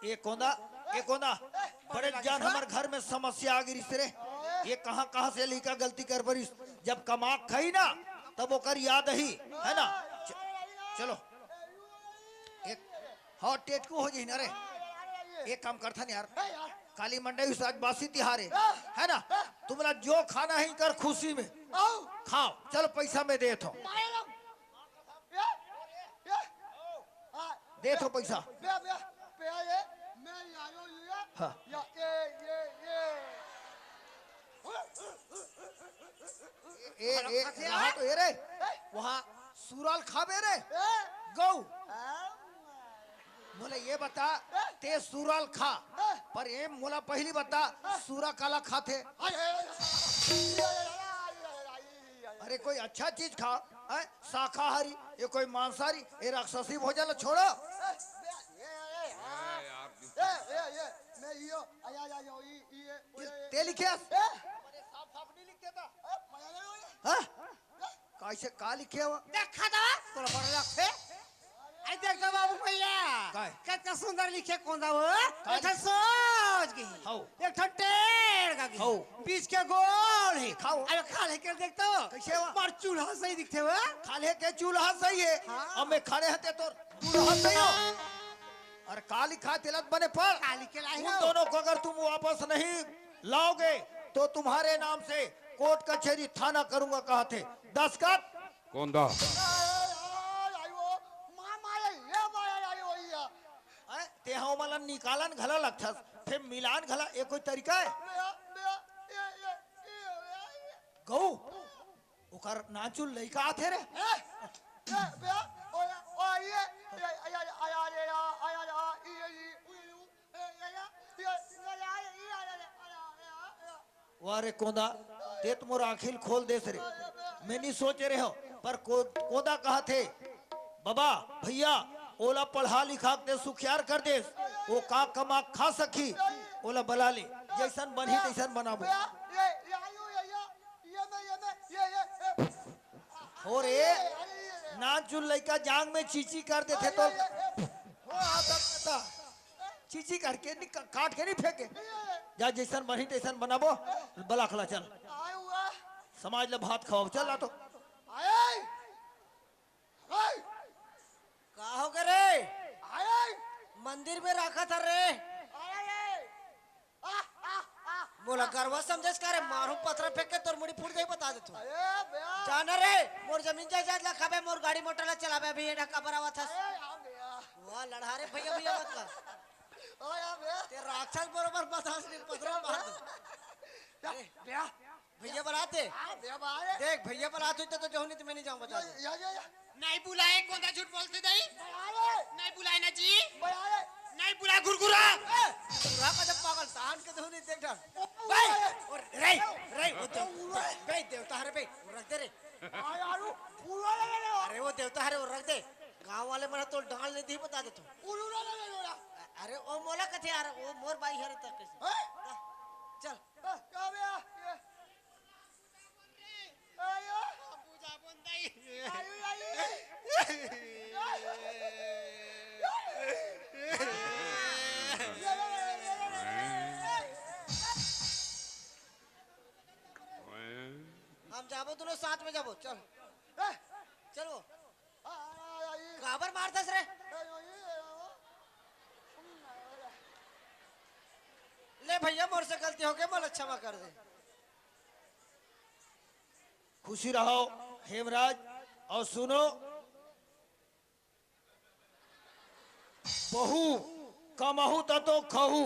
ये कोंदा बड़े जान हमारे घर में समस्या आ गई रे ये कहाँ से लिखा गलती कर बरिस जब कमा खाई ना तब ओकर याद ही है ना चलो एक हाँ टेटकू हो जाए ना रे एक काम करता नहीं यार काली मंडई आज बासी तिहार है ना तुम्हारा जो खाना ही कर खुशी में खाओ चलो पैसा में दे थो दे थो पैसा हाँ ए रे वहाँ सुराल खाबे रे गौ बोले ये बता ते सुराल खा पर ये मोला पहली बता सूरा काला खाते अरे कोई अच्छा चीज खा शाकाहारी ये कोई मांसाहारी ये राक्षसी भोजन छोड़ो ते लिखे कैसे का लिखे हुआ देखा था तोरा बड़ा लगते आई देख दो बाबू भैया काय? कितना सुंदर लिखे कौन दा वो एक ठन सोच गई हाउ। एक ठन टेढ़ का हाउ। बीच के गोल है खाओ। अरे खा ले कर देखतो कैसे हुआ? पर चूल्हा सही दिखते हुआ खाले के चूल्हा सही है हाँ। अब मैं खड़े हते तो चूल्हा सही हो और काली खा तिलक बने पड़ काली के लाई उन हो दोनों को अगर तुम वापस नहीं लाओगे तो तुम्हारे नाम से कोर्ट कचहरी थाना करूंगा कहते 10 का कौन दा ते हाँ मला निकालन घला लगथस फिर मिलान घला ये कोई तरीका है गौ ओकर नाचुल लइका आथे रे वारे कोंदा ते तो मोर आखिल खोल देस रे मैं नहीं सोच रहे हो पर कोदा कहा थे बाबा भैया ओला पढ़ा लिखा के सुखियार कर दे वो का कमा खा सकी ओला बला ले जैसन बनी तैसन बनाबो और ये नाचुल लइका जांग में चीची कर देते तो चीची करके नहीं काट के नहीं फेंके जा जैसन बनी तैसन बनाबो बला खला चल समाज ले भात खाओ चल ला तो का हो गए रे मंदिर में रखा था रे बोला गरवा समझस का रे मारू पत्थर फेंक के तोर मुड़ी फूट गई बता दे तू जाना रे मोर जमीन जायदाद ला खाबे मोर गाड़ी मोटर ला चलाबे अभी एडा का बरावा था वाह लड़ा रे भैया भैया मत कर ते राक्षस बरोबर बतास ने पत्थर मार दे भैया बनाते देख भैया बनाते तो जोहनी तो मैं नहीं जाऊं बता दे नहीं बुलाए कौन सा झूठ बोलते दई नहीं बुलाए ना जी नहीं बुलाए गुरगुरा पूरा का जब पागल तान के धोनी देख डर भाई और रे रे वो तो भाई देवता हरे भाई रख दे रे अरे वो देवता हरे वो रख दे गांव वाले मना तो डाल नहीं दी बता दे तू अरे ओ मोला कथे यार वो मोर बाई हरे तक चल पूजा बंदाई हम जाबो दोनों साथ में जाबो चल चलो काबर मारतस रे ले भैया मोर से गलती हो गई मोल क्षमा कर दे खुशी रहो हेमराज और सुनो बहू कमहू तो खहू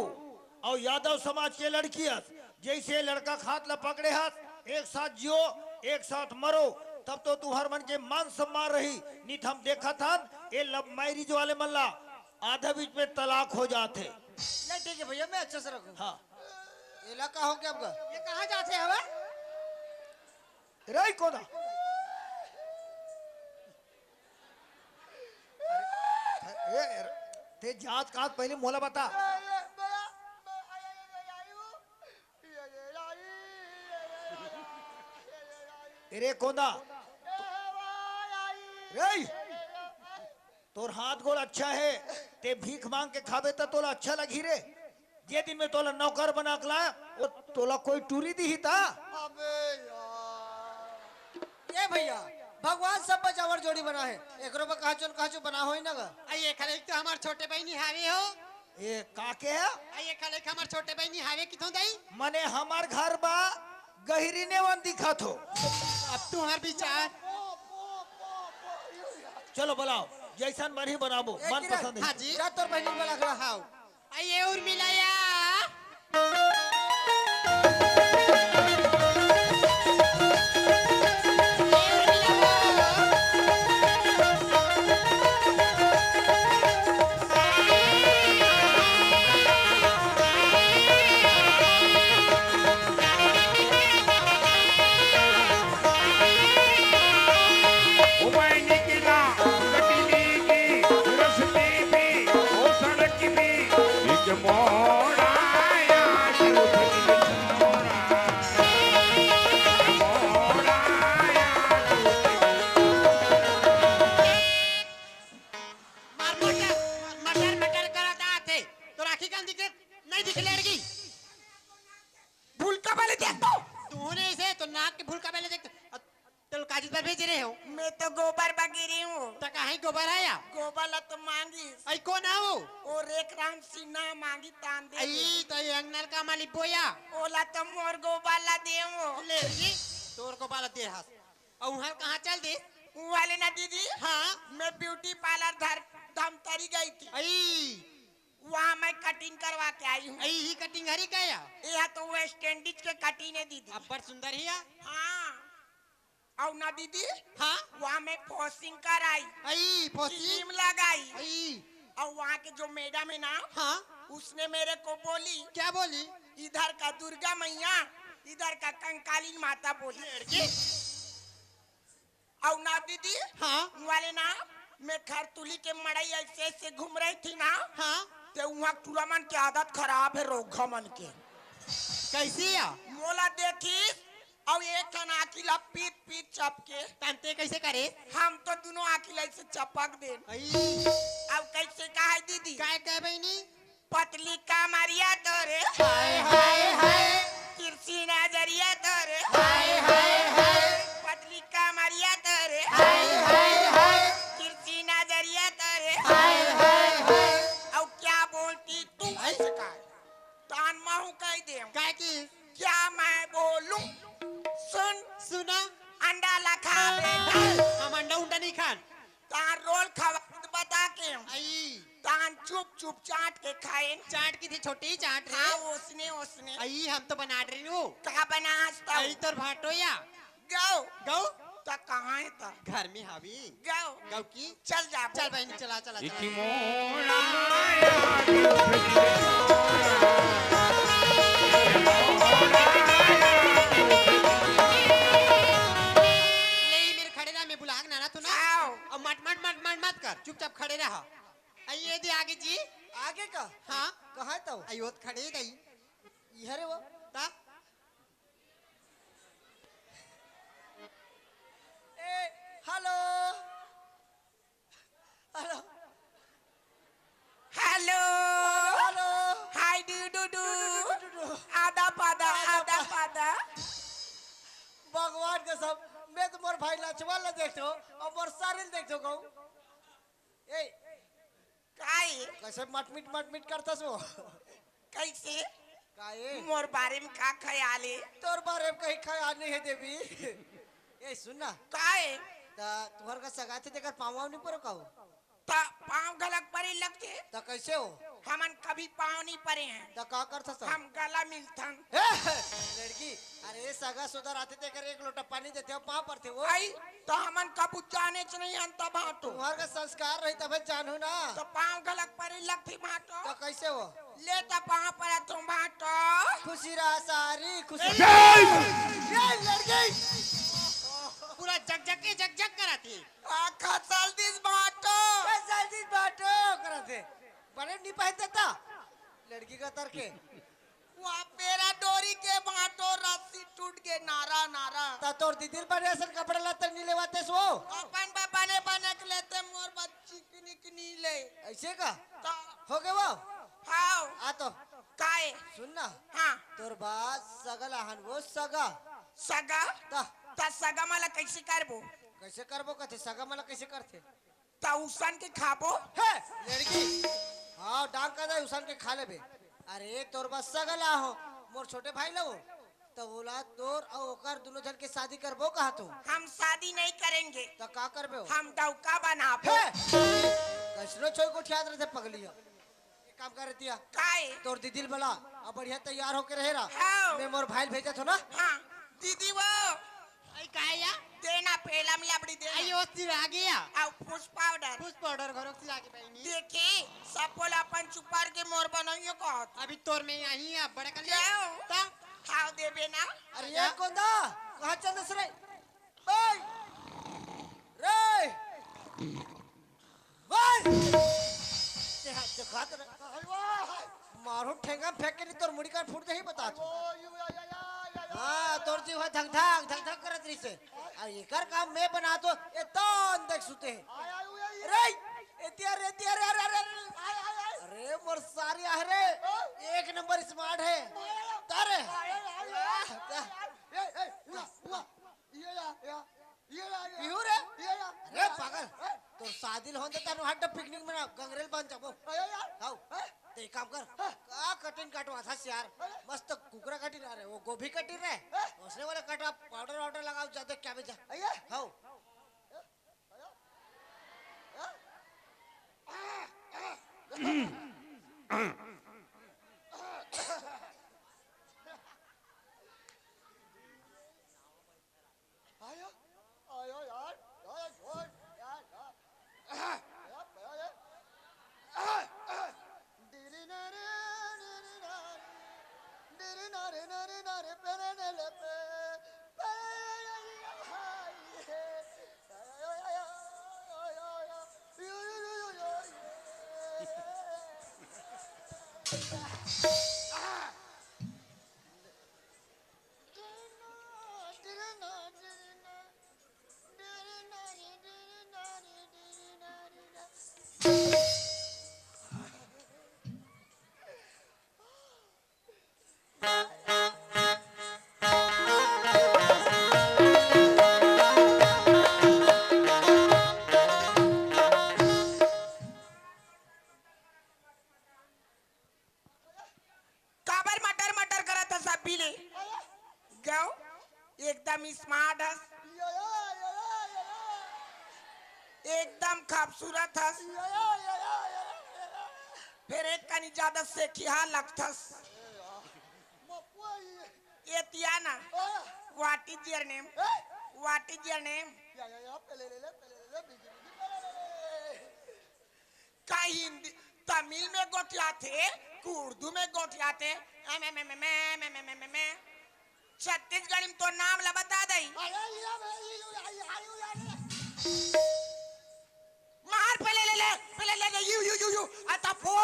और यादव समाज के लड़कियां जैसे लड़का खात ला पकड़े हाथ एक साथ जियो एक साथ मरो तब तो तुम्हार मन के मान सम्मान रही नित हम देखा था ये लव मैरिज वाले मल्ला आधा बीच में तलाक हो जाते ले ठीक है भैया मैं अच्छे से रखूं हाँ इलाका हो क्या आपका ये कहाँ जाते हैं हवा रही कोदा ते जात कात पहले मोला बता रे कोदा रे तोर हाथ गोड़ अच्छा है ते भीख मांग के खाबे तो तोला अच्छा लगी रे जे दिन में तोला नौकर बना के लाया वो तोला कोई टूरी दी ही था ये भैया भगवान सब बचावर जोड़ी बना है एकरो पे कहाचो बना होई ना गा आइए खले तो हमार छोटे बहनी हावे हो ये काके है आइए खले हमार छोटे बहनी हावे किथों दई मने हमार घर बा गहरी नेवन दिखा थो अब तुम्हार विचार चलो बुलाओ जैसन बनी बनाबो मन पसंद हाँ है जी जा तोर बहनी वाला खड़ा हाउ आइए और मिलाया ए आँख के भूल का पहले देख तो काजी पर भेज रहे हो मैं तो गोबर बगिरी हूँ तो कहीं गोबर आया गोबर ला तो मांगी आई कौन है वो और एक राम सिन्हा मांगी तान दे आई तो ये अंगनल का माली बोया ओला तो मोर गोबर ला दे ले जी तोर को बाला दे हाथ और वहाँ कहाँ चल दे वाले ना दीदी हाँ मैं ब्यूटी पार्लर धमतरी गई थी आई वहाँ मैं कटिंग करवा के आई हूँ आई ही कटिंग हरी का या यहाँ तो वेस्ट इंडीज के कटिंग है दीदी अब बड़ सुंदर ही है हाँ और ना दीदी हाँ वहाँ मैं पोस्टिंग कराई आई पोसी क्रीम लगाई आई और वहाँ के जो मैडम है ना हाँ उसने मेरे को बोली क्या बोली इधर का दुर्गा मैया इधर का कंकाली माता बोली लड़की और ना दीदी हाँ वाले ना मैं खरतुली के मड़ई ऐसे ऐसे घूम रही थी ना हाँ तो वहाँ टूरामन की आदत खराब है रोगा मन के कैसी है मोला देखी और एक आकिला पीट पीट चपके तंते कैसे करे हम तो दोनों आकिला से चपक दे आई अब कैसे कहा है दीदी काय कह बहनी पतली का मारिया तोरे हाय हाय हाय तिरछी नजरिया तोरे हाय हाय हाय पतली का मारिया तोरे हाय हाय हाय तिरछी नजरिया तोरे हाय हाय हाय और क्या बोलती तू ऐसे कहा तान माहू कह दे काय की क्या मैं बोलूं सुन सुना अंडा लखा बेटा हम अंडा उंडा नहीं खान तान रोल खवा बता के आई तान चुप चुप चाट के खाए चाट की थी छोटी चाट हाँ रे उसने उसने आई हम तो बना रही हूँ कहा बना हंसता आई तो भाटो या गौ गौ तो कहाँ है तो घर में हावी गौ गौ की चल जा चल बहनी चला चला इति चला मोरा या ले मेरे खड़े रहा मैं बुला के नाना तू ना आओ अब मत मत मत मत मत कर चुपचाप खड़े रहा आई ये दे आगे जी आगे का हाँ कहाँ है तो आई वो खड़े गई इधर है वो ता ए hello hello hello hello hi डू डू आधा पादा भगवान के सब मैं तो मोर भाई लक्ष्मण ला देखो और मोर सारिल देखो कहूँ ए काई कैसे मटमिट करता सो कैसे काए मोर बारे में का ख्याल है तोर बारे में कहीं ख्याल नहीं है देवी ए सुन ना काए ता तुम्हार का सगाते देकर पाँव नहीं पड़ो कहूँ ता पाँव गलत परे लगते ता कैसे हो हमन कभी पाँव नहीं परे हैं ता का करता सब हम गला मिलथन लड़की अरे सगा सुधर आते देकर एक लोटा पानी देते हो पाँव पड़ते वो आई तो हमन कबू जाने च नहीं अंत बाटो तुम्हार का संस्कार रही तब जानू ना तो पाँव गलत परे लगती बाटो तो कैसे हो ले तो पाँव पर तुम बाटो खुशी रहा सारी खुशी लड़की पूरा जग कराती आखा साल दिस बाटो जल्दी बाटो करते बड़े नहीं पहनते था लड़की का तर्के वहाँ पेरा डोरी के बाटो रस्सी टूट गए नारा नारा ता तोर दीदी बड़े असन कपड़े लाते नहीं लेवाते सो अपन बने के लेते मोर बच्ची किनी ले ऐसे का तो हो गए वो हाउ आ तो काए सुन ना हाँ तोर बात सगल आहन वो सगा सगा ता ता सगा मला कैसे करबो कैसे करबो कथे सगा मला कैसे करते ता उसन के खाबो है लड़की हाँ डांग का दे उसन के खा लेबे अरे तोर बात सगल आहो मोर छोटे भाई लो तो बोला तोर और ओकर दोनों जन के शादी करबो कहा तू हम शादी नहीं करेंगे तो का करबे हो हम दौका बनाबो है कैसनो छोड़ को ठियाद रहे पगलिया एक काम कर दिया काए तोर दीदी बोला अब बढ़िया तैयार होके रहेरा हाँ। मैं मोर भाई भेजा था ना हाँ दीदी वो आई काय या देना पहला में लपड़ी दे आई वो सिर आ गया और फूस पाउडर कुछ पाउडर घरों से लाके बहनी देखी सब बोल अपन चुपार के मोर बनाइयो कहत अभी तोर में यही है बड़े कर जाओ ता खाओ देबे ना अरे ये कौन दा कहाँ चल दस रे ओए रे ओए ते हाथ से खात रे मारो ठेंगा फेंक के नहीं तोर मुड़ी का फूट दे ही बता तू हाँ तोर जी वहाँ धंग धंग करत रही से और ये कर काम मैं बना तो ये तो अंदर सुते हैं रे अरे मोर सारी अरे एक नंबर स्मार्ट है तारे बिहू रे अरे पागल तो शादी होते तनु हट पिकनिक में गंगरेल बन जाबो हाउ ते एक काम कर का कटिंग काटवा था यार मस्त कुकरा कटिंग आ रहे वो गोभी कटिंग रे उसने वाला कटा पाउडर वाउडर लगाओ ज्यादा क्या बेचा हाउ काबर मटर मटर करत हस अभी ले गाओ एकदम स्मार्ट हस एकदम खूबसूरत हस फिर एक कनी ज्यादा से खिया लगथस ये तियाना व्हाट इज योर नेम का हिंदी तमिल में गोठियाते उर्दू में गोठियाते छत्तीसगढ़ी में तो नाम ला बता दई मार पहले ले यू आता फो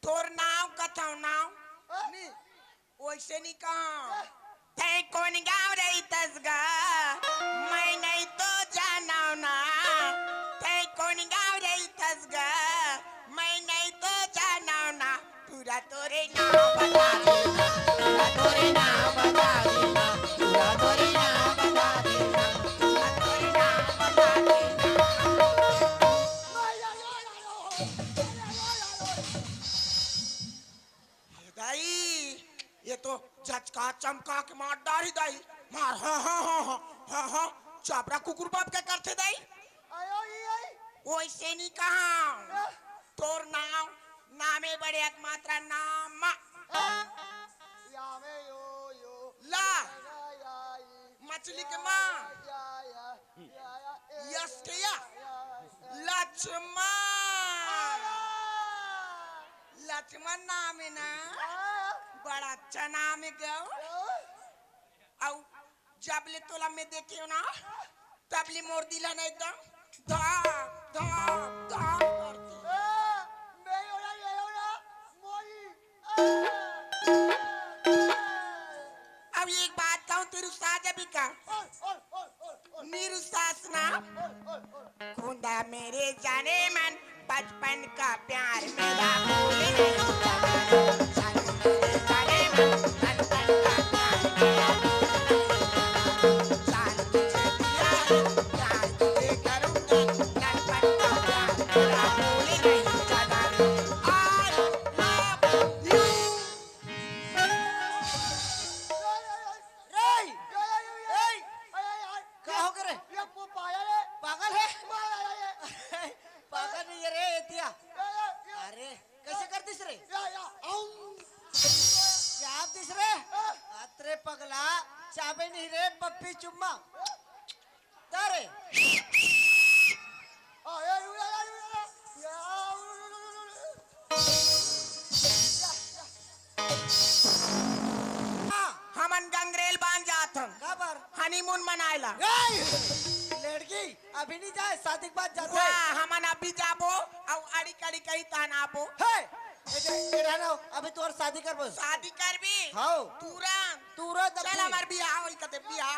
तोर नाम कथाऊ नाम वैसे नहीं कहा थे कौन गाँव रही तसगा मैं नहीं तो जाना ना थे कौन गाँव रही तसगा मैं नहीं तो जाना ना पूरा तोरे नाम बता देना पूरा तोरे नाम बता देना पूरा तोरे नाम बता देना पूरा तोरे नाम बता देना दाई ये तो झचका चमका के मार डारी दाई मार हाँ चापरा कुकुर बाप के करते दाई वैसे नहीं कहा तोर नामे बड़े एकमात्र नाम ला मछली के माँ यस्टिया लक्ष्मण नाम है ना बड़ा अच्छा नाम है क्या औ जब ले तोला में देखे हो ना तब ले मोर दिला ना एकदम धाक धाक धाक करती अब एक बात कहूँ तेरू साजा भी का नीरू सास ना खुदा मेरे जाने मन बचपन का प्यार मेरा भूले नहीं जाने मेरे जाने मन बचपन का प्यार मेरा जान तुझे दिया प्यार तुझे करूँगा बचपन का प्यार मेरा भूले नहीं जाना पागल है पागल नहीं रे दिया अरे कैसे कर दिस रे क्या दिस रे अतरे पगला चाबे नहीं रे पप्पी चुम्मा तारे हमन गंगरेल बांध जात हम खबर हनीमून मनाएला लड़की अभी नहीं जाए शादी के बाद जाते वाह हमन अभी जाबो और अड़ी कड़ी कहीं ताना आबो है रहना अभी तोर शादी करबो शादी करबी हां तुरंत तुरंत चल हमार बियाह होई कते बियाह